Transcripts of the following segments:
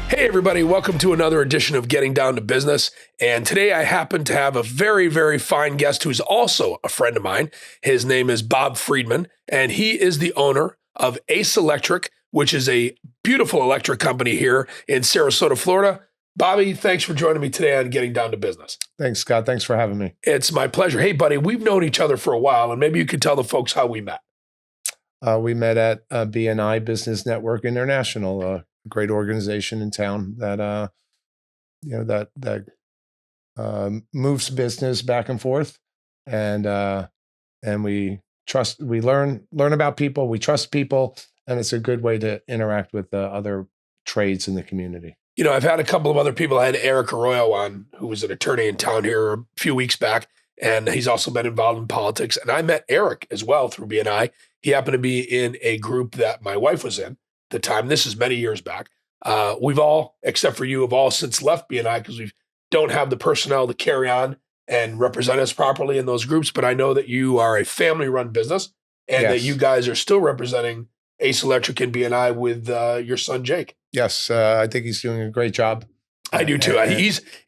Hey everybody, welcome to another edition of Getting Down to Business. And today I happen to have a very, very fine guest who's also a friend of mine. His name is Bob Friedman, and he is the owner of Ace Electric, which is a beautiful electric company here in Sarasota, Florida. Bobby, thanks for joining me today on Getting Down to Business. Thanks, Scott. Thanks for having me. It's my pleasure. Hey buddy, we've known each other for a while, and maybe you could tell the folks how we met. We met at BNI Business Network International, a great organization in town that moves business back and forth, and we learn about people, we trust people, and it's a good way to interact with other trades in the community. You know, I've had a couple of other people. I had Eric Arroyo on, who was an attorney in town here a few weeks back, and he's also been involved in politics. And I met Eric as well through BNI. He happened to be in a group that my wife was in at the time. This is many years back. We've all, except for you, have all since left BNI because we don't have the personnel to carry on and represent us properly in those groups. But I know that you are a family-run business and Yes. that you guys are still representing Ace Electric and BNI with your son, Jake. Yes, I think he's doing a great job. I do too.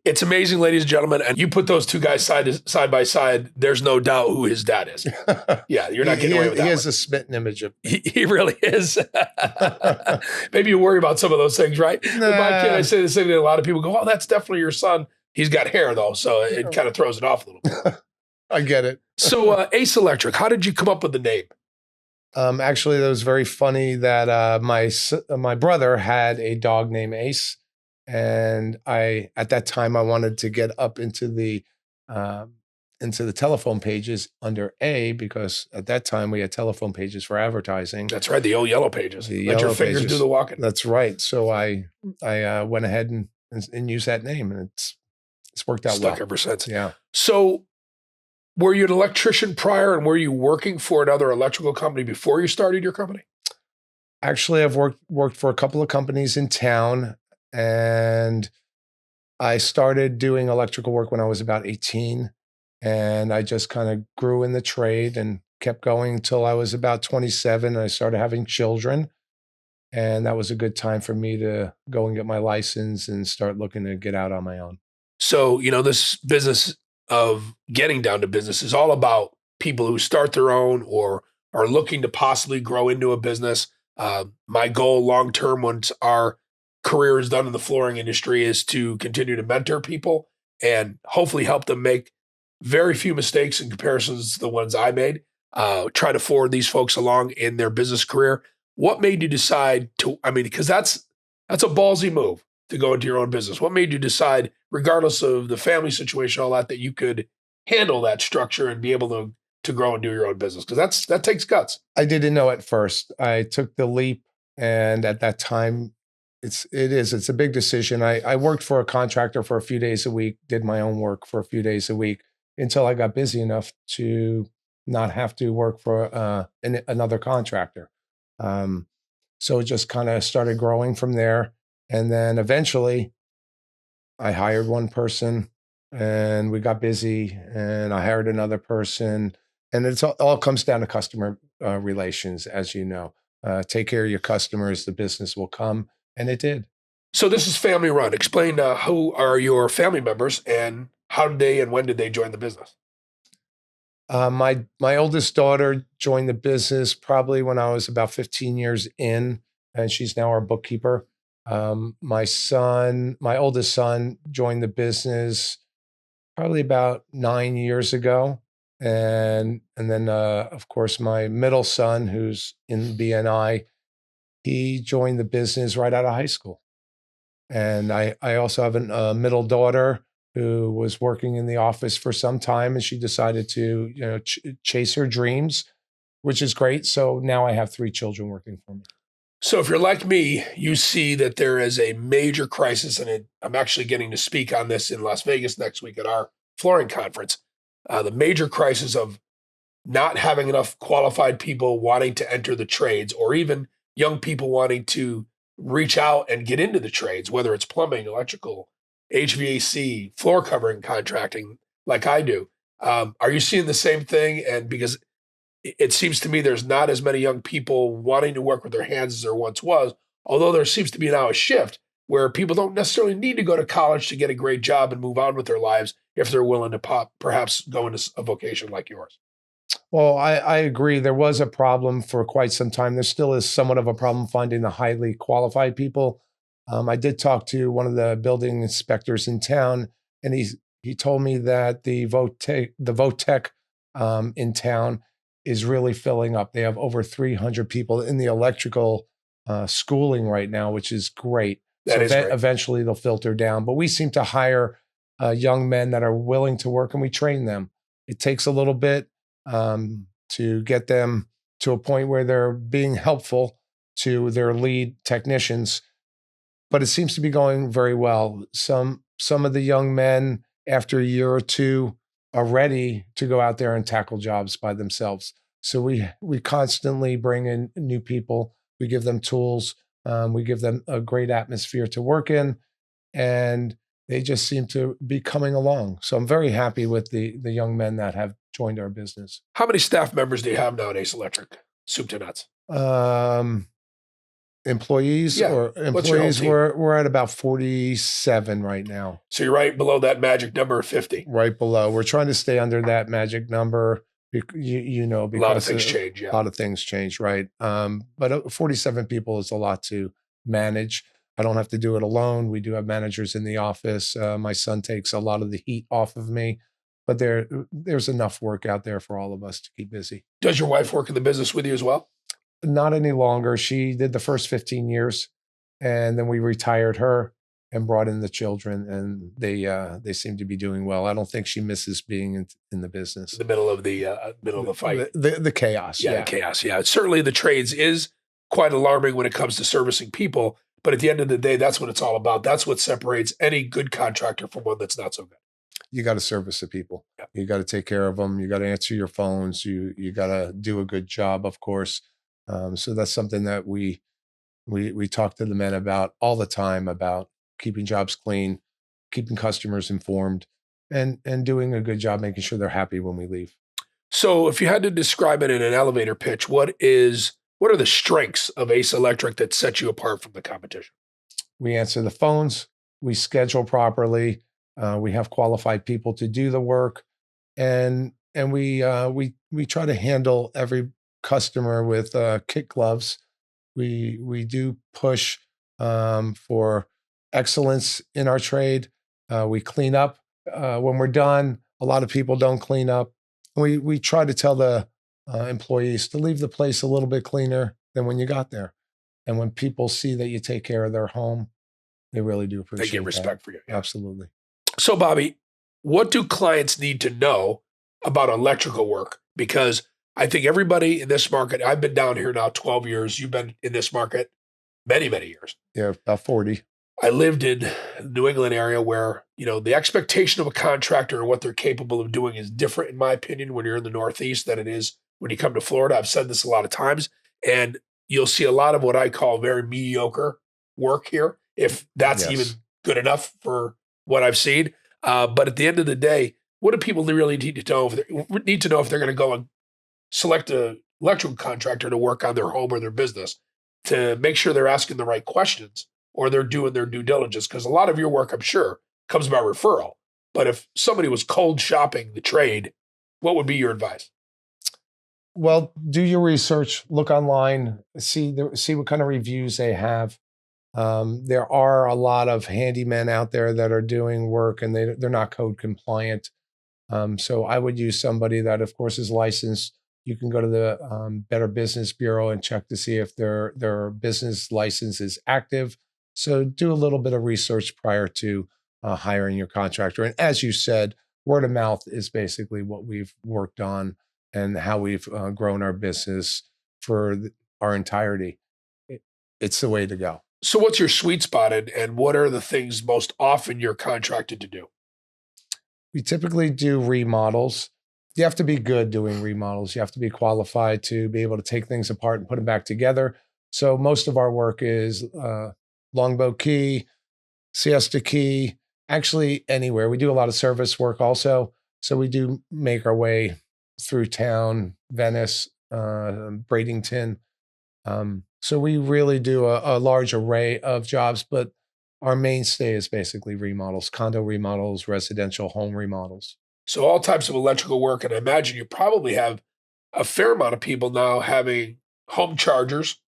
It's amazing, ladies and gentlemen. And you put those two guys side by side, there's no doubt who his dad is. Yeah, you're not getting away with that. He has a smitten image of me. He really is. Maybe you worry about some of those things, right? With my kid, I say the same thing. A lot of people go, "Oh, that's definitely your son." He's got hair though, so it kind of throws it off a little bit. I get it. So Ace Electric, how did you come up with the name? Actually, that was very funny that my brother had a dog named Ace. And at that time, I wanted to get up into the telephone pages under A, because at that time we had telephone pages for advertising. That's right, the old yellow pages. The Let your yellow fingers pages. do the walking. That's right. So I went ahead and used that name, and it's worked out Stuck well ever since. Yeah. So were you an electrician prior, and were you working for another electrical company before you started your company? Actually, I've worked for a couple of companies in town, and I started doing electrical work when I was about 18, and I just kind of grew in the trade and kept going until I was about 27. And I started having children, and that was a good time for me to go and get my license and start looking to get out on my own. So, you know, this business of getting down to business is all about people who start their own or are looking to possibly grow into a business. My goal long-term, once our career is done in the flooring industry, is to continue to mentor people and hopefully help them make very few mistakes in comparisons to the ones I made. Try to forward these folks along in their business career. What made you decide to, because that's a ballsy move to go into your own business. What made you decide, regardless of the family situation, all that you could handle that structure and be able to grow and do your own business? Because that takes guts. I didn't know at first. I took the leap, and at that time, it's a big decision. I worked for a contractor for a few days a week, did my own work for a few days a week until I got busy enough to not have to work for another contractor. So it just kind of started growing from there. And then eventually I hired one person, and we got busy, and I hired another person. And it's all comes down to customer relations, as you know. Take care of your customers, the business will come. And it did. So this is family run. Explain who are your family members and how did they and when did they join the business? My oldest daughter joined the business probably when I was about 15 years in, and she's now our bookkeeper. My oldest son, joined the business probably about 9 years ago. And then, of course, my middle son, who's in BNI, he joined the business right out of high school. And I also have a middle daughter who was working in the office for some time, and she decided to chase her dreams, which is great. So now I have 3 children working for me. So if you're like me, you see that there is a major crisis, and I'm actually getting to speak on this in Las Vegas next week at our flooring conference. The major crisis of not having enough qualified people wanting to enter the trades, or even young people wanting to reach out and get into the trades, whether it's plumbing, electrical, HVAC, floor covering, contracting, like I do. Are you seeing the same thing? And because it seems to me there's not as many young people wanting to work with their hands as there once was, although there seems to be now a shift where people don't necessarily need to go to college to get a great job and move on with their lives if they're willing to perhaps go into a vocation like yours. Well, I agree. There was a problem for quite some time. There still is somewhat of a problem finding the highly qualified people. I did talk to one of the building inspectors in town, and he told me that the VOTech in town is really filling up. They have over 300 people in the electrical schooling right now, which is great. That is great. Eventually they'll filter down. But we seem to hire young men that are willing to work, and we train them. It takes a little bit to get them to a point where they're being helpful to their lead technicians. But it seems to be going very well. Some of the young men, after a year or two, are ready to go out there and tackle jobs by themselves. So we constantly bring in new people. We give them tools. We give them a great atmosphere to work in, and they just seem to be coming along. So I'm very happy with the young men that have joined our business. How many staff members do you have now at Ace Electric? Soup to nuts. Employees or employees, we're at about 47 right now. So you're right below that magic number of 50. Right below. We're trying to stay under that magic number. You know, because a lot of things change. Yeah. A lot of things change, right? But 47 people is a lot to manage. I don't have to do it alone. We do have managers in the office. My son takes a lot of the heat off of me, but there's enough work out there for all of us to keep busy. Does your wife work in the business with you as well? Not any longer. She did the first 15 years, and then we retired her and brought in the children, and they seem to be doing well. I don't think she misses being in the business. The middle of the fight. The chaos. Yeah, the chaos. Yeah. Certainly the trades is quite alarming when it comes to servicing people, but at the end of the day, that's what it's all about. That's what separates any good contractor from one that's not so good. You got to service the people. Yeah. You got to take care of them. You got to answer your phones. You got to do a good job, of course. So that's something that we talk to the men about all the time, about keeping jobs clean, keeping customers informed, and doing a good job making sure they're happy when we leave. So if you had to describe it in an elevator pitch, what are the strengths of Ace Electric that set you apart from the competition? We answer the phones, we schedule properly, we have qualified people to do the work, and we try to handle every customer with kid gloves. We do push for excellence in our trade. We clean up when we're done. A lot of people don't clean up. We try to tell the employees to leave the place a little bit cleaner than when you got there. And when people see that you take care of their home, they really do appreciate it. They get respect for you. Yeah. Absolutely. So, Bobby, what do clients need to know about electrical work? Because I think everybody in this market, I've been down here now 12 years. You've been in this market many, many years. Yeah, about 40. I lived in the New England area where, the expectation of a contractor and what they're capable of doing is different, in my opinion, when you're in the Northeast than it is when you come to Florida. I've said this a lot of times, and you'll see a lot of what I call very mediocre work here, if that's even good enough for what I've seen. But at the end of the day, what do people really need to know if they're going to go and select an electrical contractor to work on their home or their business, to make sure they're asking the right questions or they're doing their due diligence? Because a lot of your work, I'm sure, comes by referral. But if somebody was cold shopping the trade, what would be your advice? Well, do your research, look online, see what kind of reviews they have. There are a lot of handymen out there that are doing work and they're not code compliant. So I would use somebody that, of course, is licensed. You can go to the Better Business Bureau and check to see if their business license is active. So do a little bit of research prior to hiring your contractor. And as you said, word of mouth is basically what we've worked on and how we've grown our business for our entirety. It's the way to go. So what's your sweet spot, and what are the things most often you're contracted to do? We typically do remodels. You have to be good doing remodels. You have to be qualified to be able to take things apart and put them back together. So most of our work is Longboat Key, Siesta Key, actually anywhere. We do a lot of service work also. So we do make our way through town, Venice, Bradenton. So we really do a large array of jobs, but our mainstay is basically remodels, condo remodels, residential home remodels. So all types of electrical work, and I imagine you probably have a fair amount of people now having home chargers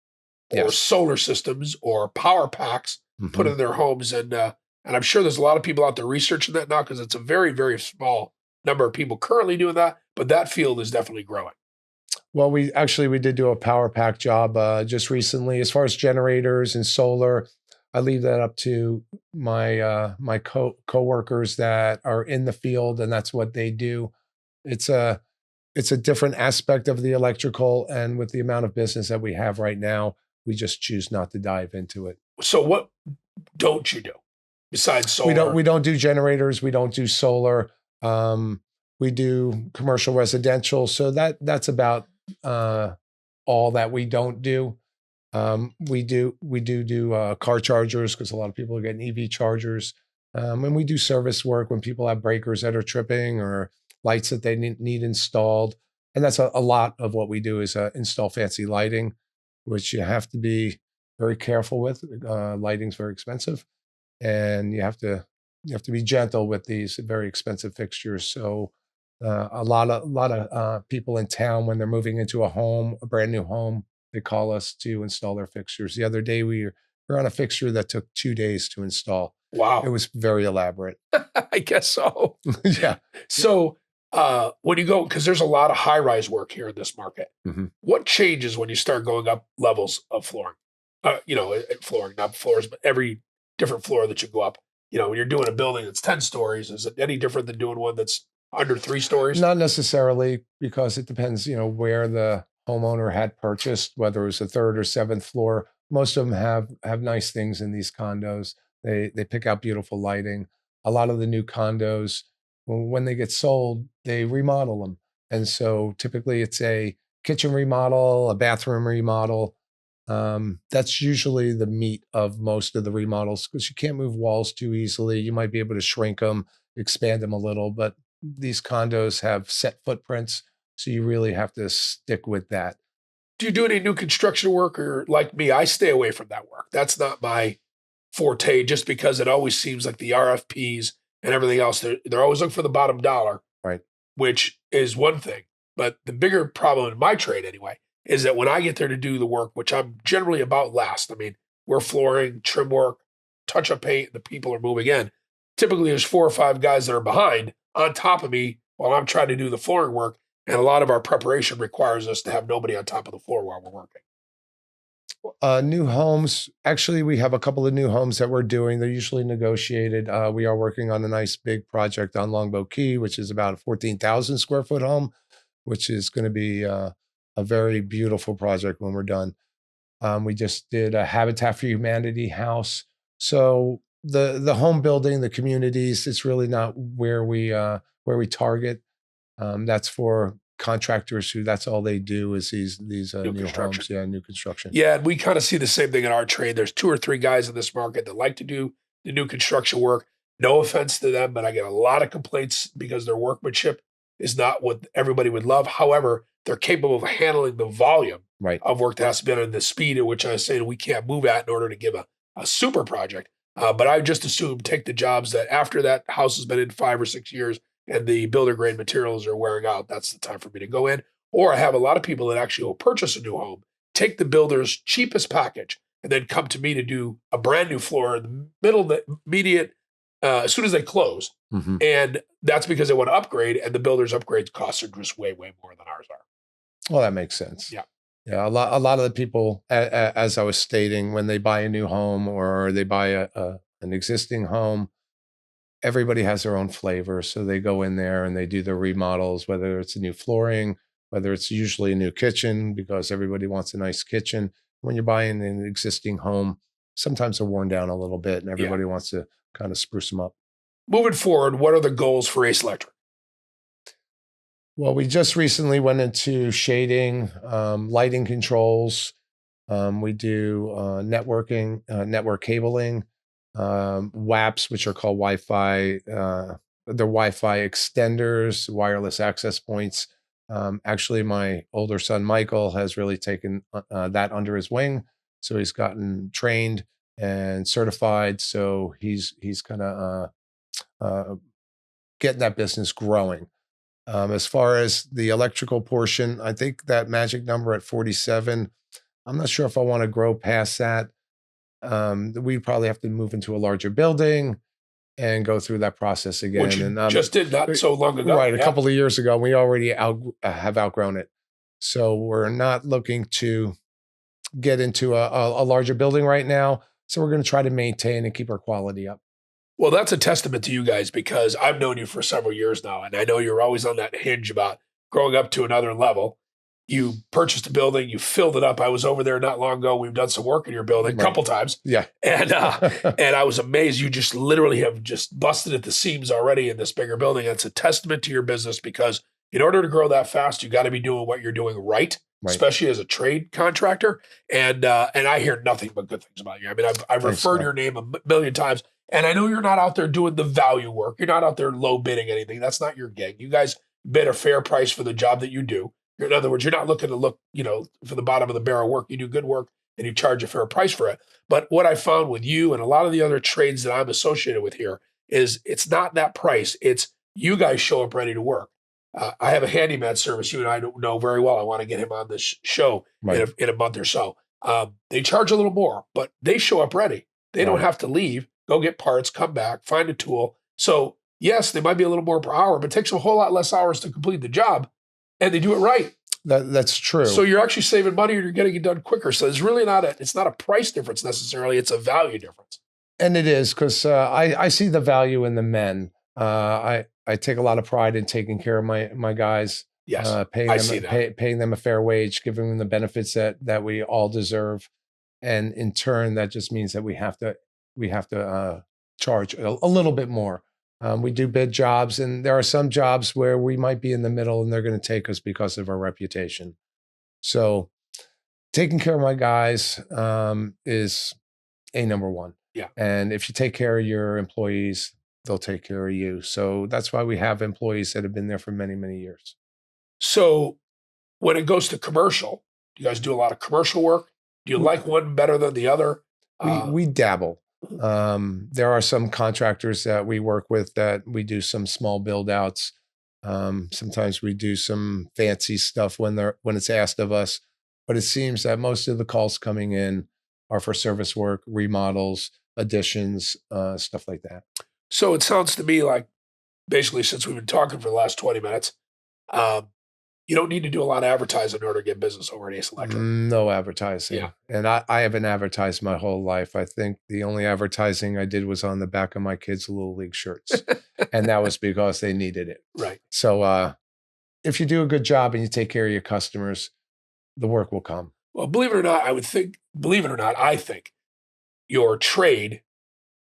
or Yes. solar systems or power packs put Hmm. in their homes, and I'm sure there's a lot of people out there researching that now because it's a very, very small number of people currently doing that, but that field is definitely growing. Well, we did do a power pack job just recently. As far as generators and solar, I leave that up to my coworkers that are in the field, and that's what they do. It's a it's a different aspect of the electrical, and with the amount of business that we have right now, we just choose not to dive into it. So what don't you do besides We don't solar? we don't do generators, we don't do solar. Um, we do commercial residential, so that's about uh, all that we don't do. We do car chargers because a lot of people are getting EV chargers, and we do service work when people have breakers that are tripping or lights that they need installed. And that's a lot of what we do is install fancy lighting, which you have to be very careful with. Lighting's very expensive, and you have to be gentle with these very expensive fixtures. So a lot of people in town when they're moving into a home, a brand new home, they call us to install their fixtures. The other day we were on a fixture that took 2 days to install. It Wow, was very elaborate. I guess so. Yeah. So when you go, because there's a lot of high rise work here in this market, Mhm. what changes when you start going up levels of flooring? Flooring, not floors, but every different floor that you go up. When you're doing a building that's 10 stories, is it any different than doing one that's under 3 stories? Not necessarily, because it depends, where the homeowner had purchased, whether it was a third or seventh floor. Most of them have nice things in these condos. They pick out beautiful lighting. A lot of the new condos, when they get sold, they remodel them. And so typically it's a kitchen remodel, a bathroom remodel. That's usually the meat of most of the remodels because you can't move walls too easily. You might be able to shrink them, expand them a little, but these condos have set footprints, so you really have to stick with that. Do you do any new construction work, or like me, I stay away from that work? That's not my forte, just because it always seems like the RFPs and everything else, they're always looking for the bottom dollar, Right. which is one thing. But the bigger problem in my trade, anyway, is that when I get there to do the work, which I'm generally about last, I mean, we're flooring, trim work, touch up paint, the people are moving in. Typically, there's 4 or 5 guys that are behind on top of me while I'm trying to do the flooring work. And a lot of our preparation requires us to have nobody on top of the floor while we're working. New homes. Actually, we have a couple of new homes that we're doing. They're usually negotiated. We are working on a nice big project on Longboat Key, which is about a 14,000 square foot home, which is going to be a very beautiful project when we're done. We just did a Habitat for Humanity house. So the home building, the communities, it's really not where we target. That's for contractors who that's all they do is these New new construction. homes, yeah, new construction. Yeah, and we kind of see the same thing in our trade. There's 2 or 3 guys in this market that like to do the new construction work. No offense to them, but I get a lot of complaints because their workmanship is not what everybody would love. However, they're capable of handling the volume Right. of work that has to be done and the speed at which I say we can't move at in order to give a super project. But I just assume take the jobs that after that house has been in 5 or 6 years and the builder grade materials are wearing out, that's the time for me to go in. Or I have a lot of people that actually will purchase a new home, take the builder's cheapest package, and then come to me to do a brand new floor in the middle of the immediate as soon as they close. Hmm. And that's because they want to upgrade, and the builder's upgrade costs are just way, way more than ours are. Well, that makes sense. Yeah. Yeah, a lot of the people, as I was stating, when they buy a new home or they buy an existing home, everybody has their own flavor. So they go in there and they do the remodels, whether it's a new flooring, whether it's usually a new kitchen, because everybody wants a nice kitchen. When you're buying an existing home, sometimes they're worn down a little bit and Yeah. everybody wants to kind of spruce them up. Moving forward, what are the goals for Ace Electric? Well, we just recently went into shading, lighting controls. We do networking, network cabling, WAPs, which are called Wi-Fi. They're Wi-Fi extenders, wireless access points. Actually, my older son Michael has really taken that under his wing, so he's gotten trained. and certified. So he's kind of getting that business growing. As far as the electrical portion, I think that magic number at 47, I'm not sure if I want to grow past that. We'd probably have to move into a larger building and go through that process again. Which you And just did not so long ago. right, a couple of years ago, we already have outgrown it. So we're not looking to get into a larger building right now. So we're going to try to maintain and keep our quality up. Well, that's a testament to you guys, because I've known you for several years now, and I know you're always on that hinge about growing up to another level. You purchased a building, you filled it up. I was over there not long ago. We've done some work in your building a couple times. Yeah. And and I was amazed. You just literally have just busted at the seams already in this bigger building. That's a testament to your business, because in order to grow that fast, you got to be doing what you're doing right, especially as a trade contractor. And I hear nothing but good things about you. I mean, I've referred your name a million times. And I know you're not out there doing the value work. You're not out there low bidding anything. That's not your gig. You guys bid a fair price for the job that you do. In other words, you're not looking to look, for the bottom of the barrel work. You do good work and you charge a fair price for it. But what I found with you and a lot of the other trades that I'm associated with here is it's not that price. It's you guys show up ready to work. I have a handyman service you and I don't know very well. I want to get him on this show in a month or so. They charge a little more, but they show up ready. They don't have to leave. Go get parts, come back, find a tool. So yes, they might be a little more per hour, but it takes a whole lot less hours to complete the job, and they do it right. That's true. So you're actually saving money, and you're getting it done quicker. So it's really it's not a price difference necessarily. It's a value difference. And it is, because I see the value in the men. I take a lot of pride in taking care of my guys. Yes, paying them a fair wage, giving them the benefits that we all deserve. And in turn, that just means that we have to charge a little bit more. We do bid jobs, and there are some jobs where we might be in the middle and they're going to take us because of our reputation. So taking care of my guys is number one. Yeah. And if you take care of your employees, they'll take care of you. So that's why we have employees that have been there for many, many years. So when it goes to commercial, do you guys do a lot of commercial work? Do you like one better than the other? We dabble. There are some contractors that we work with that we do some small build outs. Sometimes we do some fancy stuff when it's asked of us, but it seems that most of the calls coming in are for service work, remodels, additions, stuff like that. So it sounds to me like, basically, since we've been talking for the last 20 minutes, you don't need to do a lot of advertising in order to get business over at Ace Electric. No advertising. Yeah. And I haven't advertised my whole life. I think the only advertising I did was on the back of my kids' Little League shirts. And that was because they needed it. Right. So if you do a good job and you take care of your customers, the work will come. Well, believe it or not, I think your trade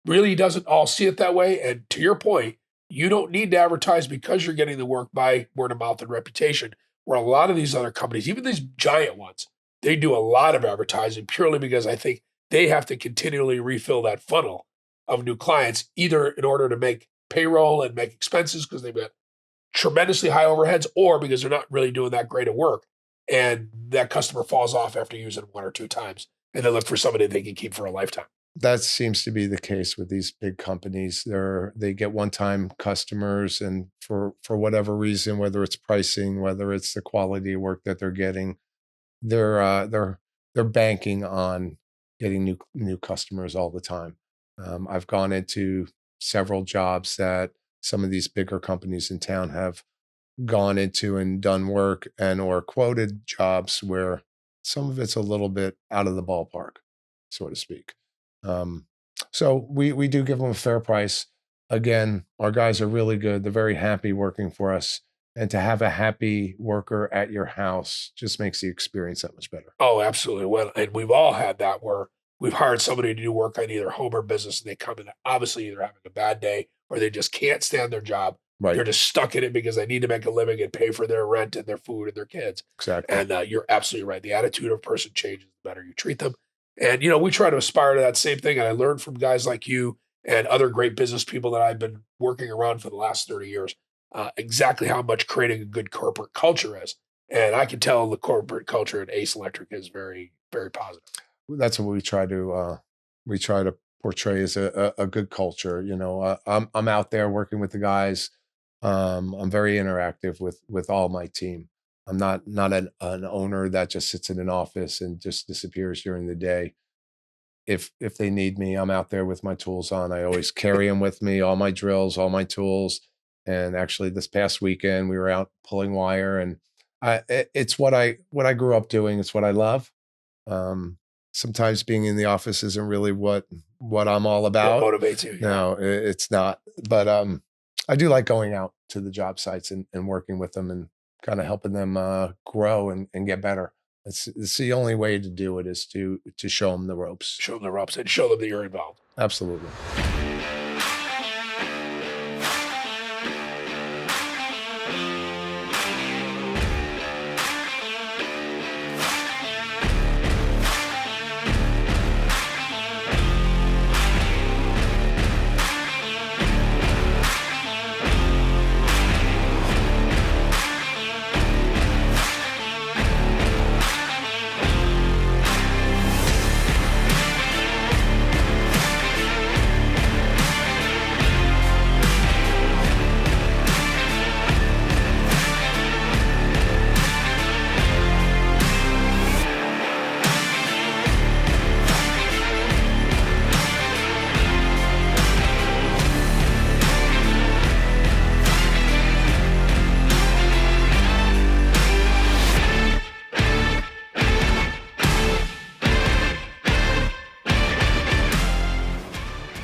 really doesn't all see it that way. And to your point, you don't need to advertise because you're getting the work by word of mouth and reputation. Where a lot of these other companies, even these giant ones, they do a lot of advertising purely because I think they have to continually refill that funnel of new clients, either in order to make payroll and make expenses because they've got tremendously high overheads, or because they're not really doing that great of work. And that customer falls off after using one or two times, and they look for somebody they can keep for a lifetime. That seems to be the case with these big companies. They get one-time customers, and for whatever reason, whether it's pricing, whether it's the quality of work that they're getting, they're banking on getting new customers all the time. I've gone into several jobs that some of these bigger companies in town have gone into and done work or quoted jobs where some of it's a little bit out of the ballpark, so to speak. So we do give them a fair price. Again, our guys are really good. They're very happy working for us. And to have a happy worker at your house just makes the experience that much better. Oh, absolutely. Well, and we've all had that where we've hired somebody to do work on either home or business, and they come in obviously either having a bad day or they just can't stand their job. Right. They're just stuck in it because they need to make a living and pay for their rent and their food and their kids. Exactly. And you're absolutely right. The attitude of a person changes the better you treat them. And, we try to aspire to that same thing. And I learned from guys like you and other great business people that I've been working around for the last 30 years, exactly how much creating a good corporate culture is. And I can tell the corporate culture at Ace Electric is very, very positive. That's what we try to we try to portray as a good culture. I'm out there working with the guys. I'm very interactive with all my team. I'm not an owner that just sits in an office and just disappears during the day. If they need me, I'm out there with my tools on. I always carry them with me, all my drills, all my tools. And actually, this past weekend, we were out pulling wire, and it's what I grew up doing. It's what I love. Um, Sometimes being in the office isn't really what I'm all What about. motivates you? Yeah. No, it's not. But I do like going out to the job sites and working with them and kind of helping them grow and get better. It's the only way to do it is to show them the ropes. Show them the ropes and show them that you're involved. Absolutely.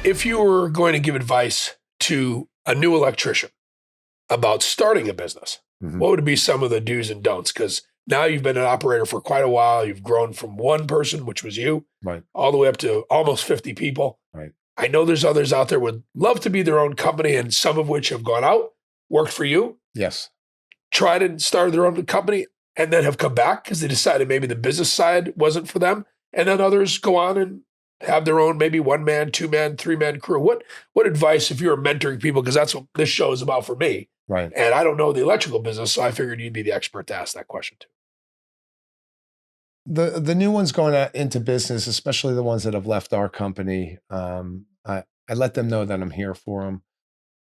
If you were going to give advice to a new electrician about starting a business, what would be some of the do's and don'ts? Because now you've been an operator for quite a while. You've grown from one person, which was you, Right. all the way up to almost 50 people. Right. I know there's others out there would love to be their own company, and some of which have gone out, worked for you, Yes. tried and started their own company, and then have come back because they decided maybe the business side wasn't for them. And then others go on and have their own maybe 1-man, 2-man, 3-man crew. What advice, if you're mentoring people, because that's what this show is about for me, Right. and I don't know the electrical business, so I figured you'd be the expert to ask that question to. The new ones going into business, especially the ones that have left our company, I let them know that I'm here for them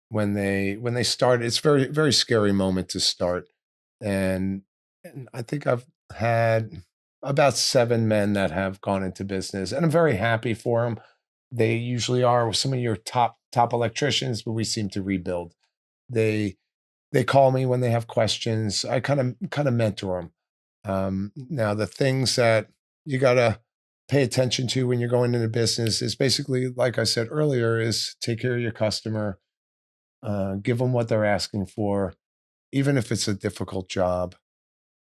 when they start. It's very very scary moment to start, and I think I've had about 7 men that have gone into business, and I'm very happy for them. They usually are some of your top electricians, but we seem to rebuild. They call me when they have questions. I kind of mentor them. Now, the things that you got to pay attention to when you're going into business is basically, like I said earlier, is take care of your customer, give them what they're asking for, even if it's a difficult job.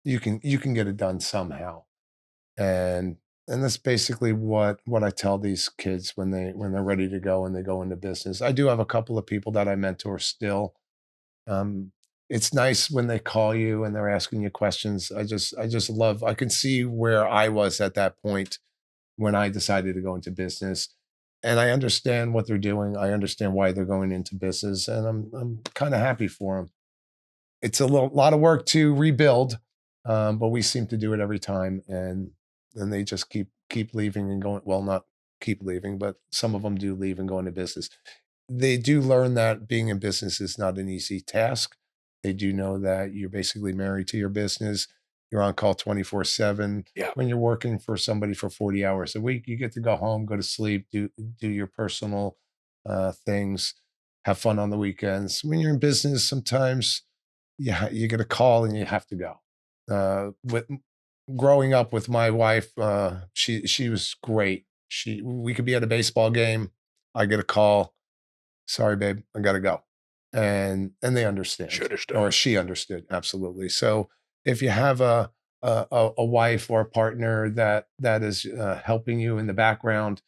You can get it done somehow, and that's basically what I tell these kids when they're ready to go and they go into business. I do have a couple of people that I mentor still. It's nice when they call you and they're asking you questions. I just love, I can see where I was at that point when I decided to go into business. And I understand what they're doing. I understand why they're going into business, and I'm kind of happy for them. It's a lot of work to rebuild, but we seem to do it every time. And then they just keep leaving and going. Well, not keep leaving, but some of them do leave and go into business. They do learn that being in business is not an easy task. They do know that you're basically married to your business. You're on call 24/7. Yeah. When you're working for somebody for 40 hours a week, you get to go home, go to sleep, do your personal things, have fun on the weekends. When you're in business, sometimes you get a call and you have to go. With growing up with my wife, she was great. We could be at a baseball game. I get a call. Sorry, babe, I got to go. And they understand. She understood. Or she understood. Absolutely. So if you have a wife or a partner that is helping you in the background,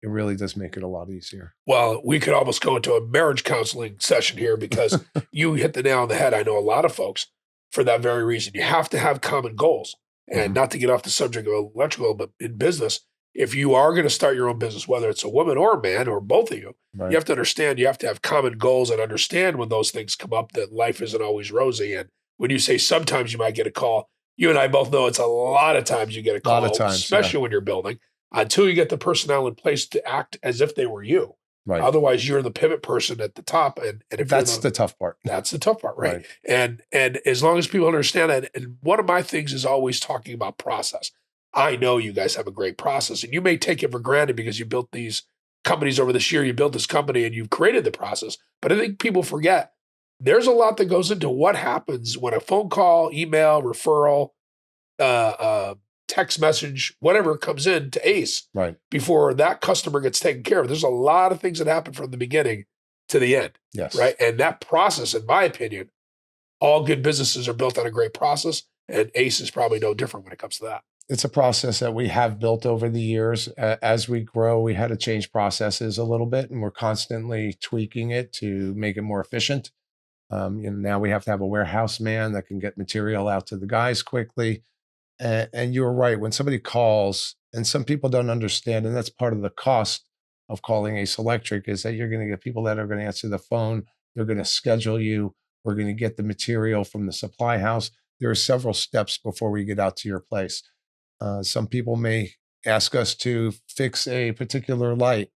it really does make it a lot easier. Well, we could almost go into a marriage counseling session here because you hit the nail on the head. I know a lot of folks for that very reason. You have to have common goals. And not to get off the subject of electrical, but in business, if you are going to start your own business, whether it's a woman or a man or both of you, Right. you have to understand, you have to have common goals and understand when those things come up that life isn't always rosy. And when you say sometimes you might get a call, you and I both know it's a lot of times you get a call, Lot of times, especially when you're building. until you get the personnel in place to act as if they were you. Right. Otherwise, you're the pivot person at the top, and if That's the tough part. That's the tough part, right? And as long as people understand that, and one of my things is always talking about process. I know you guys have a great process, and you may take it for granted because you built these companies over this year. You built this company, and you've created the process. But I think people forget there's a lot that goes into what happens when a phone call, email, referral, text message, whatever comes in to ACE before that customer gets taken care of. There's a lot of things that happen from the beginning to the end. Yes. Right. And that process, in my opinion, all good businesses are built on a great process, and ACE is probably no different when it comes to that. It's a process that we have built over the years. As we grow, we had to change processes a little bit, and we're constantly tweaking it to make it more efficient. Now we have to have a warehouse man that can get material out to the guys quickly. And you're right. When somebody calls, and some people don't understand, and that's part of the cost of calling Ace Electric, is that you're going to get people that are going to answer the phone. They're going to schedule you. We're going to get the material from the supply house. There are several steps before we get out to your place. Some people may ask us to fix a particular light.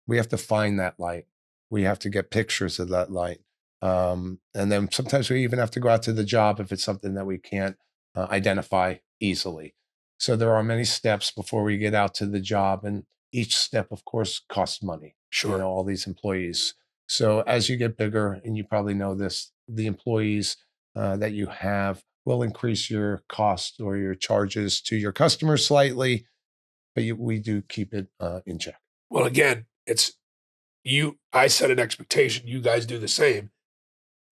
We have to find that light. We have to get pictures of that light. And then sometimes we even have to go out to the job if it's something that we can't identify easily. So there are many steps before we get out to the job. And each step, of course, costs money. Sure. All these employees. So as you get bigger, and you probably know this, the employees that you have will increase your cost or your charges to your customers slightly, but we do keep it in check. Well, again, I set an expectation. You guys do the same.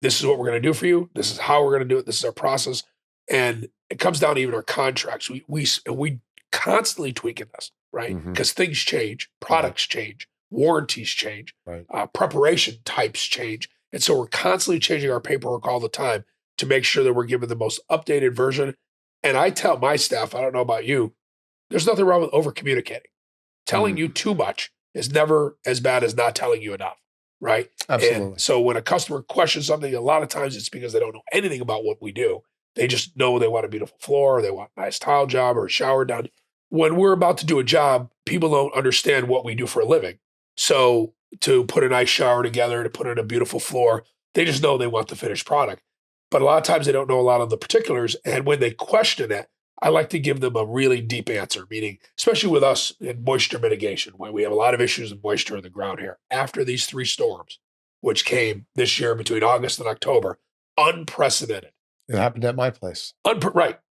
This is what we're going to do for you. This is how we're going to do it. This is our process. And it comes down to even our contracts. We constantly tweaking this, right? Because things change, products change, warranties change, preparation types change. And so we're constantly changing our paperwork all the time to make sure that we're given the most updated version. And I tell my staff, I don't know about you, there's nothing wrong with over communicating. Telling you too much is never as bad as not telling you enough, right? Absolutely. And so when a customer questions something, a lot of times it's because they don't know anything about what we do. They just know they want a beautiful floor, or they want a nice tile job or a shower done. When we're about to do a job, people don't understand what we do for a living. So to put a nice shower together, to put in a beautiful floor, they just know they want the finished product. But a lot of times they don't know a lot of the particulars. And when they question it, I like to give them a really deep answer, meaning, especially with us in moisture mitigation, when we have a lot of issues with moisture in the ground here. After these 3 storms, which came this year between August and October, unprecedented. It happened at my place.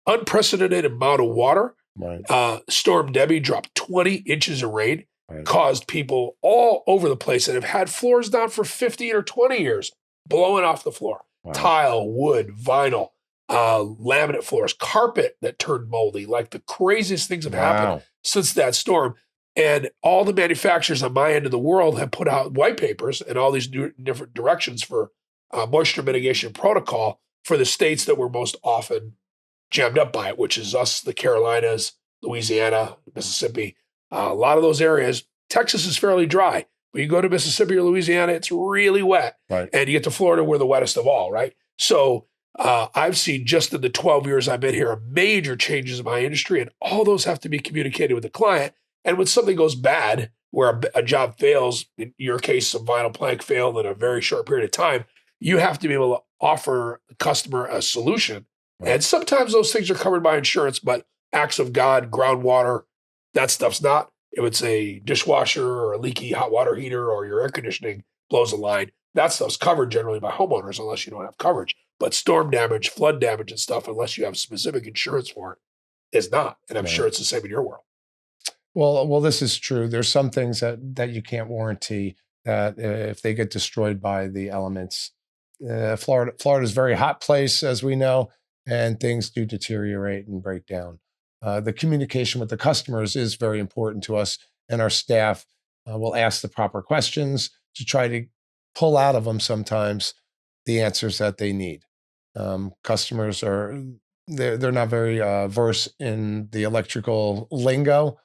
Unprecedented amount of water. Right. Storm Debbie dropped 20 inches of rain, caused people all over the place that have had floors down for 15 or 20 years blowing off the floor. Wow. Tile, wood, vinyl, laminate floors, carpet that turned moldy. Like the craziest things have happened since that storm. And all the manufacturers on my end of the world have put out white papers and all these new different directions for moisture mitigation protocol for the states that were most often jammed up by it, which is us, the Carolinas, Louisiana, Mississippi. A lot of those areas. Texas is fairly dry. But you go to Mississippi or Louisiana, it's really wet. Right. And you get to Florida, we're the wettest of all, right? So I've seen just in the 12 years I've been here, major changes in my industry, and all those have to be communicated with the client. And when something goes bad, where a job fails, in your case, some vinyl plank failed in a very short period of time, you have to be able to offer the customer a solution. Right. And sometimes those things are covered by insurance, but acts of God, groundwater, that stuff's not. If it's a dishwasher or a leaky hot water heater or your air conditioning blows a line, that stuff's covered generally by homeowners unless you don't have coverage. But storm damage, flood damage and stuff, unless you have specific insurance for it, is not. And I'm sure it's the same in your world. Well, this is true. There's some things that you can't warranty that if they get destroyed by the elements. Florida is a very hot place, as we know, and things do deteriorate and break down. The communication with the customers is very important to us, and our staff will ask the proper questions to try to pull out of them sometimes the answers that they need. Customers they're not very versed in the electrical lingo,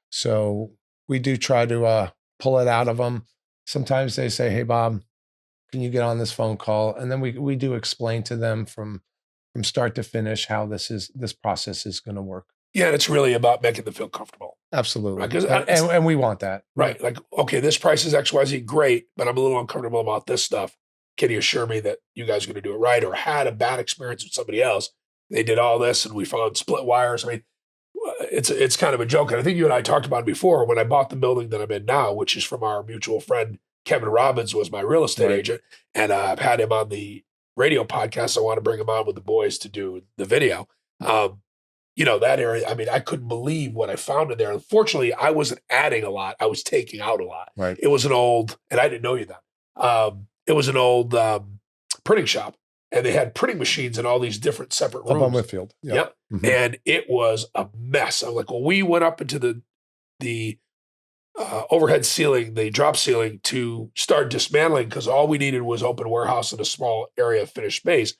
so we do try to pull it out of them. Sometimes they say, "Hey, Bob, can you get on this phone call?" And then we do explain to them from start to finish how this process is going to work. Yeah, and it's really about making them feel comfortable. Absolutely. Right? Because And we want that. right, like, okay, this price is XYZ, great, but I'm a little uncomfortable about this stuff. Can you assure me that you guys are going to do it right? Or had a bad experience with somebody else? They did all this, and we found split wires. I mean, it's kind of a joke. And I think you and I talked about it before. When I bought the building that I'm in now, which is from our mutual friend Kevin Robbins, was my real estate Right. agent, and I've had him on the radio podcast. I want to bring him on with the boys to do the video. You know, that area, I mean, I couldn't believe what I found in there. Unfortunately, I wasn't adding a lot. I was taking out a lot. Right. It was an old, and I didn't know you that. It was an old printing shop, and they had printing machines in all these different separate rooms. Up on Whitfield. Yep. Mm-hmm. And it was a mess. I'm like, well, we went up into the overhead ceiling, the drop ceiling, to start dismantling because all we needed was open warehouse and a small area of finished space.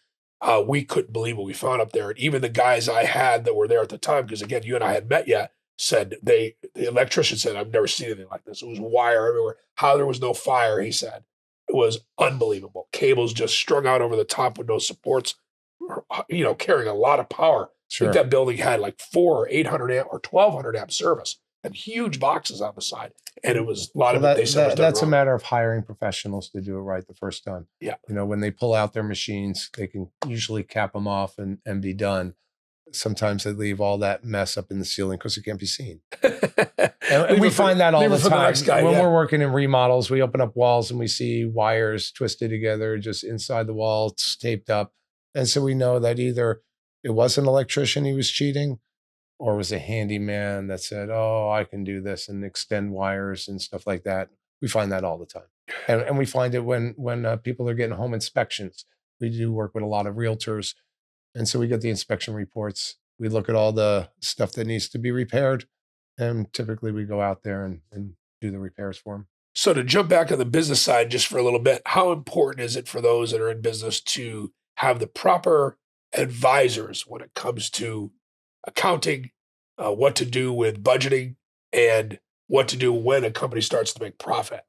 We couldn't believe what we found up there. And even the guys I had that were there at the time, because again, you and I had met yet, said the electrician said, I've never seen anything like this. It was wire everywhere. How there was no fire, he said. It was unbelievable. Cables just strung out over the top with no supports, you know, carrying a lot of power. Sure. I think that building had like 4 or 800 amp or 1200 amp service and huge boxes on the side. And it was a lot of it. They said that's a matter of hiring professionals to do it right the first time. Yeah. You know, when they pull out their machines, they can usually cap them off and be done. Sometimes they leave all that mess up in the ceiling because it can't be seen. And we find that all the time. When we're working in remodels, we open up walls and we see wires twisted together just inside the wall, it's taped up. And so we know that either it was an electrician, he was cheating, or it was a handyman that said, oh, I can do this and extend wires and stuff like that. We find that all the time. And we find it when people are getting home inspections. We do work with a lot of realtors. And so we get the inspection reports. We look at all the stuff that needs to be repaired. And typically we go out there and do the repairs for them. So to jump back on the business side just for a little bit, how important is it for those that are in business to have the proper advisors when it comes to accounting, what to do with budgeting, and what to do when a company starts to make profit?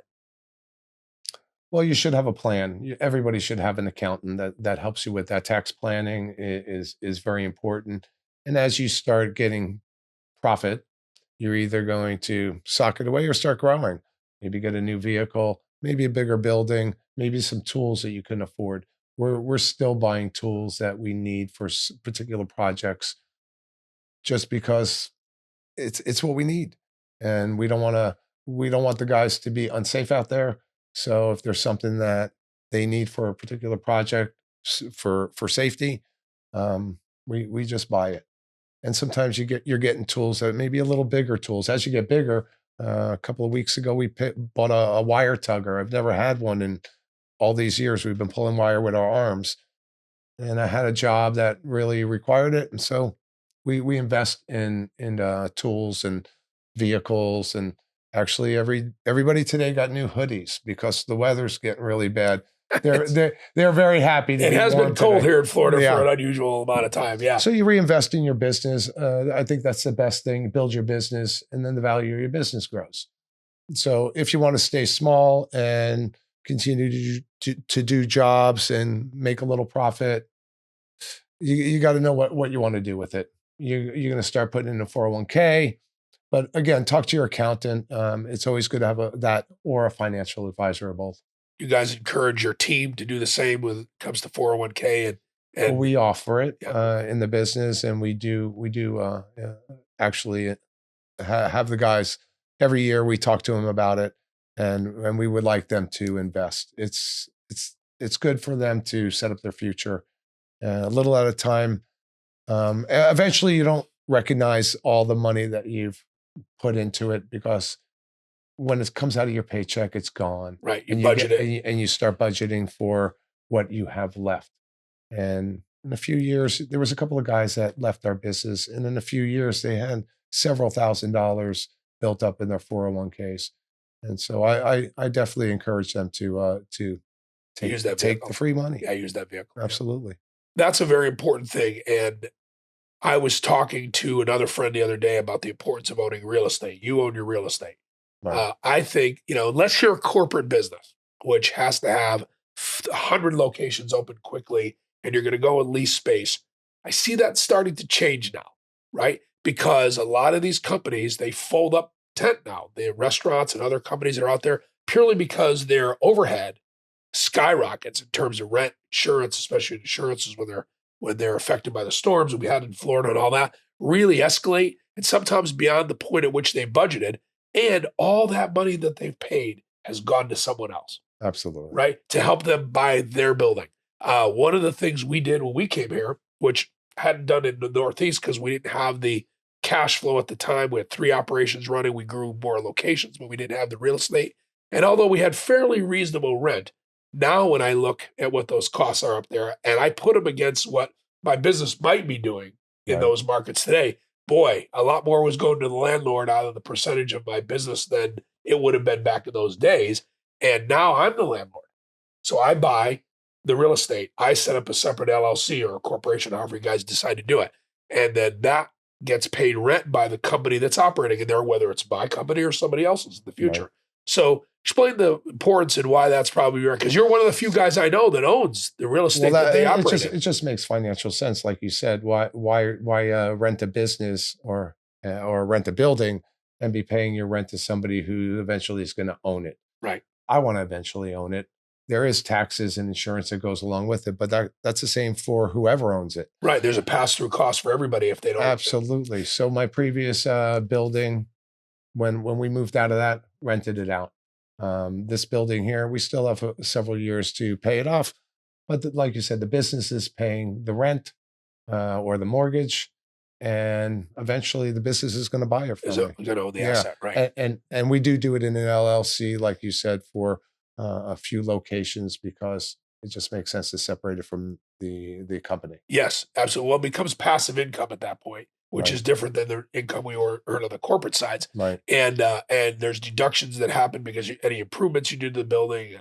Well, you should have a plan. Everybody should have an accountant that helps you with that. Tax planning is very important. And as you start getting profit, you're either going to sock it away or start growing. Maybe get a new vehicle, maybe a bigger building, maybe some tools that you can afford. We're still buying tools that we need for particular projects, just because it's what we need, and we don't want the guys to be unsafe out there. So if there's something that they need for a particular project for safety, we just buy it. And sometimes you're getting tools that may be a little bigger tools. As you get bigger, a couple of weeks ago, we bought a wire tugger. I've never had one in all these years. We've been pulling wire with our arms, and I had a job that really required it. And so we invest in tools and vehicles. And actually everybody today got new hoodies because the weather's getting really bad. They're very happy to It be has warm been cold today. here in Florida for an unusual amount of time. Yeah. So you reinvest in your business. I think that's the best thing. Build your business, and then the value of your business grows. So if you want to stay small and continue to do jobs and make a little profit, you got to know what you want to do with it. You're going to start putting in a 401k. But again, talk to your accountant. It's always good to have that or a financial advisor or both. You guys encourage your team to do the same when it comes to 401k and we offer it in the business, and we do actually have the guys every year. We talk to them about it, and we would like them to invest. It's good for them to set up their future a little at a time. Eventually, you don't recognize all the money that you've put into it, because when it comes out of your paycheck, it's gone. Right. You budget it. And you start budgeting for what you have left. And in a few years, there was a couple of guys that left our business. And in a few years, they had several $1,000s built up in their 401ks. And so I definitely encourage them to take the free money. Yeah, use that vehicle. Absolutely. That's a very important thing. And I was talking to another friend the other day about the importance of owning real estate. You own your real estate. Right. I think, unless you're a corporate business, which has to have 100 locations open quickly, and you're going to go and lease space, I see that starting to change now, right? because a lot of these companies, they fold up tent now. The restaurants and other companies that are out there purely because their overhead skyrockets in terms of rent, insurance, especially insurances when they're affected by the storms that we had in Florida and all that, really escalate, and sometimes beyond the point at which they budgeted, and all that money that they've paid has gone to someone else, Absolutely. right? To help them buy their building. One of the things we did when we came here, which hadn't done in the Northeast because we didn't have the cash flow at the time. We had 3 operations running. We grew more locations, but we didn't have the real estate. And although we had fairly reasonable rent, now when I look at what those costs are up there and I put them against what my business might be doing in Right. those markets today, boy, a lot more was going to the landlord out of the percentage of my business than it would have been back in those days. And now I'm the landlord. So I buy the real estate. I set up a separate LLC or a corporation, however you guys decide to do it. And then that gets paid rent by the company that's operating in there, whether it's my company or somebody else's in the future. Right. So explain the importance and why that's probably right. Because you're one of the few guys I know that owns the real estate that they operate in. It just makes financial sense, like you said. Why rent a business or rent a building and be paying your rent to somebody who eventually is going to own it? Right. I want to eventually own it. There is taxes and insurance that goes along with it, but that's the same for whoever owns it. Right. There's a pass-through cost for everybody if they don't. Absolutely. So my previous building, when we moved out of that, rented it out. This building here, we still have several years to pay it off, but like you said, the business is paying the rent or the mortgage, and eventually the business is going to buy it from me. The asset, right? And we do it in an LLC, like you said, for a few locations because it just makes sense to separate it from the company. Yes, absolutely. Well, it becomes passive income at that point, which Right. is different than the income we earn on the corporate sides. Right. And there's deductions that happen because any improvements you do to the building,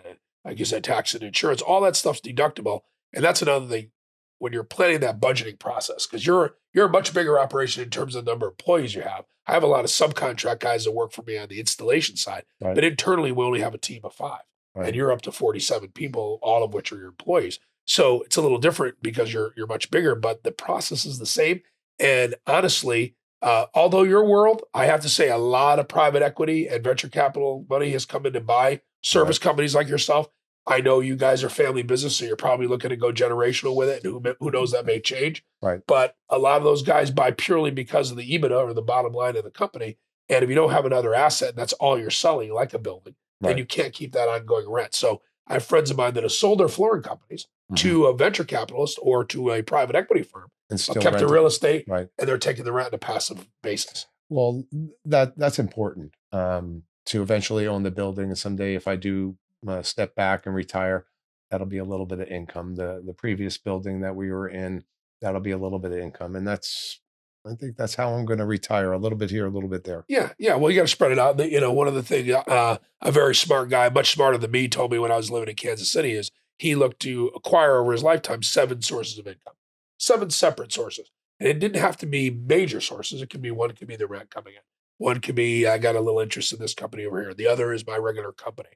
like you said, tax and insurance, all that stuff's deductible. And that's another thing when you're planning that budgeting process, because you're a much bigger operation in terms of the number of employees you have. I have a lot of subcontract guys that work for me on the installation side, Right. but internally we only have a team of 5. Right. And you're up to 47 people, all of which are your employees. So it's a little different because you're much bigger, but the process is the same. And honestly, although your world, I have to say a lot of private equity and venture capital money has come in to buy service companies like yourself. I know you guys are family business, so you're probably looking to go generational with it. And who knows, that may change. Right. But a lot of those guys buy purely because of the EBITDA or the bottom line of the company. And if you don't have another asset, and that's all you're selling, like a building, then you can't keep that ongoing rent. So I have friends of mine that have sold their flooring companies to a venture capitalist or to a private equity firm And but still kept the rent real estate, Right. and they're taking the rent on a passive basis. Well, that's important to eventually own the building. And someday, if I do step back and retire, that'll be a little bit of income. The previous building that we were in, that'll be a little bit of income, and I think that's how I'm going to retire. A little bit here, a little bit there. Yeah. Well, you got to spread it out. One of the things a very smart guy, much smarter than me, told me when I was living in Kansas City is he looked to acquire over his lifetime 7 sources of income, 7 separate sources. And it didn't have to be major sources. It could be one could be the rent coming in. One could be I got a little interest in this company over here. The other is my regular company.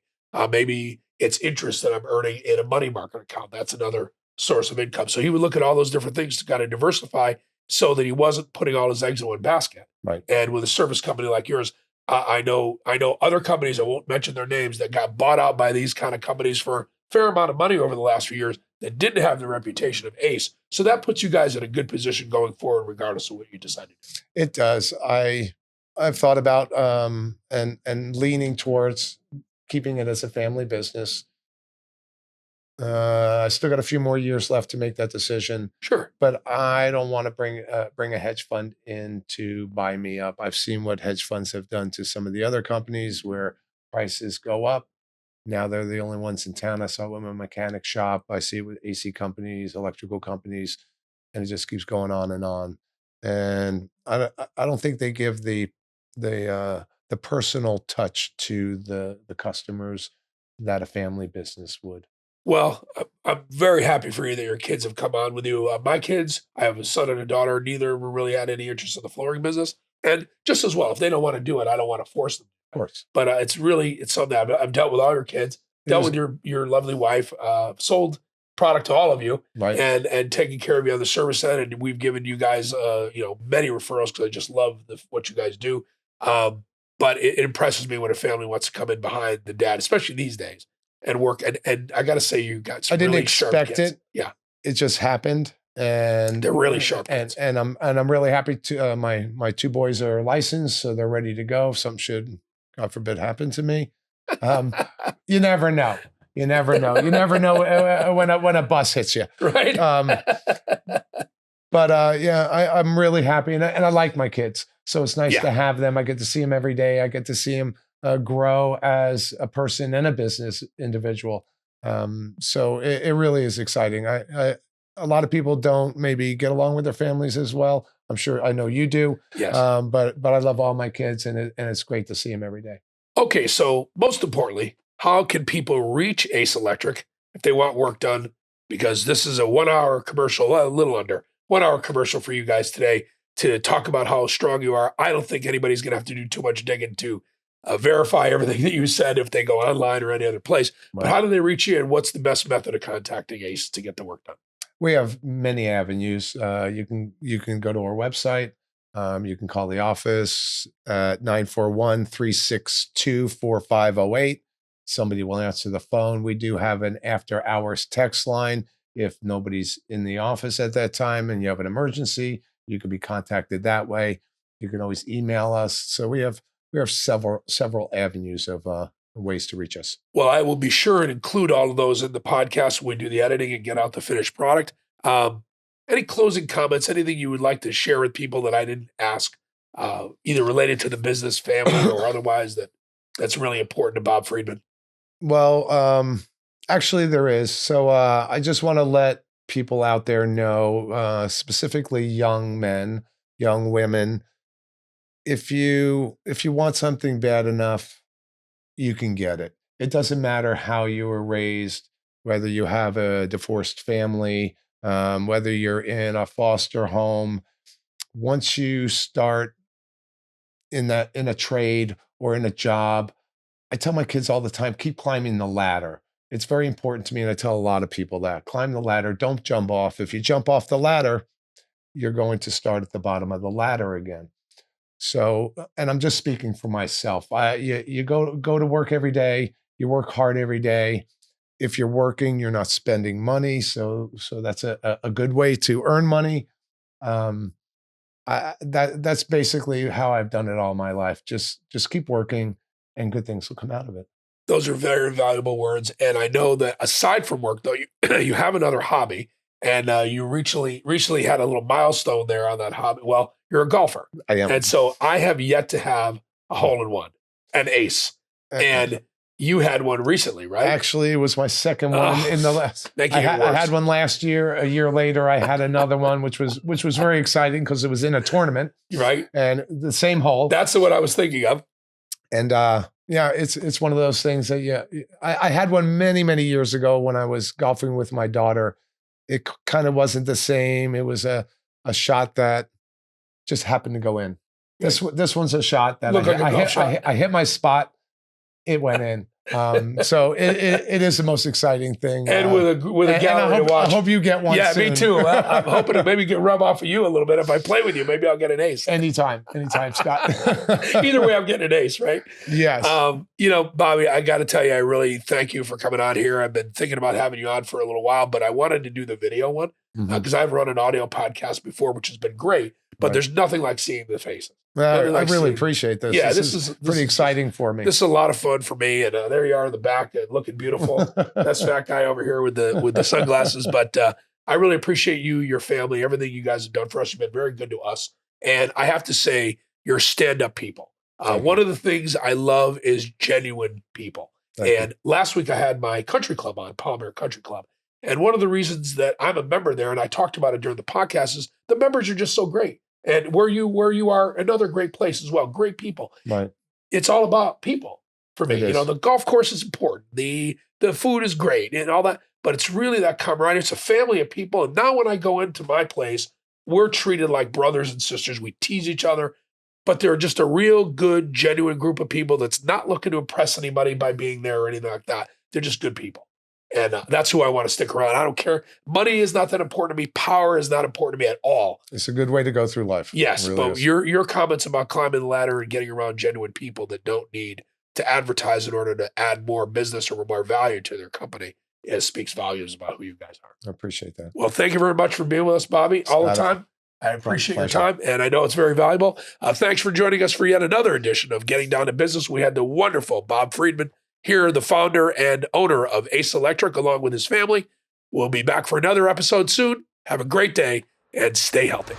Maybe it's interest that I'm earning in a money market account. That's another source of income. So he would look at all those different things to kind of diversify so that he wasn't putting all his eggs in one basket. Right. And with a service company like yours, I know other companies, I won't mention their names, that got bought out by these kind of companies for a fair amount of money over the last few years that didn't have the reputation of ACE. So that puts you guys in a good position going forward, regardless of what you decide to do. It does. I've thought about and leaning towards keeping it as a family business. I still got a few more years left to make that decision. Sure. But I don't want to bring a hedge fund in to buy me up. I've seen what hedge funds have done to some of the other companies where prices go up. Now they're the only ones in town. I saw it with my mechanic shop. I see it with AC companies, electrical companies, and it just keeps going on and on. And I don't think they give the personal touch to the customers that a family business would. Well, I'm very happy for you that your kids have come on with you. My kids, I have a son and a daughter. Neither were really had any interest in the flooring business. And just as well, if they don't want to do it, I don't want to force them. Of course. But it's something I've dealt with all your kids, dealt with your lovely wife, sold product to all of you, Right. and taking care of you on the service end. And we've given you guys, many referrals because I just love what you guys do. But it impresses me when a family wants to come in behind the dad, especially these days, and work. And I got to say, you got some I didn't really sharp expect kids. it. Yeah, It just happened, and they're really sharp kids. and I'm really happy to my two boys are licensed, so they're ready to go. If something should, God forbid, happen to me. Um, you never know. You never know. You never know when a bus hits you. Right. But yeah, I'm really happy, and I like my kids, so it's nice Yeah. to have them. I get to see them every day. I get to see them grow as a person and a business individual. So it really is exciting. A lot of people don't maybe get along with their families as well. I'm sure I know you do. Yes. But I love all my kids, and it's great to see them every day. Okay, so most importantly, how can people reach Ace Electric if they want work done? Because this is a 1 hour commercial, a little under 1 hour commercial for you guys today to talk about how strong you are. I don't think anybody's going to have to do too much digging to verify everything that you said if they go online or any other place. But how do they reach you, and what's the best method of contacting Ace to get the work done? We have many avenues. You can go to our website. You can call the office at 941-362-4508. Somebody will answer the phone. We do have an after hours text line. If nobody's in the office at that time and you have an emergency, you can be contacted that way. You can always email us. So we have several avenues of ways to reach us. Well, I will be sure and include all of those in the podcast when we do the editing and get out the finished product. Any closing comments, anything you would like to share with people that I didn't ask, either related to the business, family, or otherwise that's really important to Bob Friedman? Well, actually there is. So I just want to let people out there know, specifically young men, young women, if you want something bad enough, you can get it. It doesn't matter how you were raised, whether you have a divorced family, whether you're in a foster home. Once you start in a trade or in a job, I tell my kids all the time, keep climbing the ladder. It's very important to me, and I tell a lot of people that. Climb the ladder, don't jump off. If you jump off the ladder, you're going to start at the bottom of the ladder again. So, and I'm just speaking for myself. You go to work every day, you work hard every day. If you're working, you're not spending money. So that's a good way to earn money. That's basically how I've done it all my life. Just keep working, and good things will come out of it. Those are very valuable words. And I know that aside from work, though, you have another hobby, and you recently had a little milestone there on that hobby. Well, you're a golfer. I am. And so I have yet to have a hole-in-one, an ace. And you had one recently, right? Actually, it was my second one in the last. I had one last year. A year later, I had another one, which was very exciting because it was in a tournament, right? And the same hole. That's what I was thinking of. And yeah, it's one of those things that I had one many years ago when I was golfing with my daughter. It kind of wasn't the same. It was a shot that just happened to go in. This one's a shot that I hit my spot. It went in. So it is the most exciting thing. And with a gallery to watch. I hope you get one. Yeah, soon. Me too. I'm hoping to maybe rub off of you a little bit. If I play with you, maybe I'll get an ace. Anytime, Scott. Either way, I'm getting an ace, right? Yes. Bobby, I got to tell you, I really thank you for coming on here. I've been thinking about having you on for a little while, but I wanted to do the video one because I've run an audio podcast before, which has been great. But there's nothing like seeing the faces. Well, I really appreciate this. Yeah, this is pretty exciting for me. This is a lot of fun for me. And there you are in the back, looking beautiful. That's fat guy over here with the sunglasses. But I really appreciate you, your family, everything you guys have done for us. You've been very good to us. And I have to say, you're stand-up people. One of the things I love is genuine people. And last week I had my country club on, Palmer Country Club. And one of the reasons that I'm a member there, and I talked about it during the podcast, is the members are just so great. And where you are, another great place as well. Great people. Right. It's all about people for me. The golf course is important. The food is great and all that. But it's really that camaraderie. It's a family of people. And now when I go into my place, we're treated like brothers and sisters. We tease each other. But they're just a real good, genuine group of people that's not looking to impress anybody by being there or anything like that. They're just good people. And that's who I want to stick around. I don't care. Money is not that important to me. Power is not important to me at all. It's a good way to go through life. Yes, It but really is. your comments about climbing the ladder and getting around genuine people that don't need to advertise in order to add more business or more value to their company, it speaks volumes about who you guys are. I appreciate that. Well, thank you very much for being with us, Bobby, all the Scott, time. I appreciate your pleasure. time, and I know it's very valuable. Thanks for joining us for yet another edition of Getting Down to Business. We had the wonderful Bob Friedman here, the founder and owner of Ace Electric, along with his family. We'll be back for another episode soon. Have a great day and stay healthy.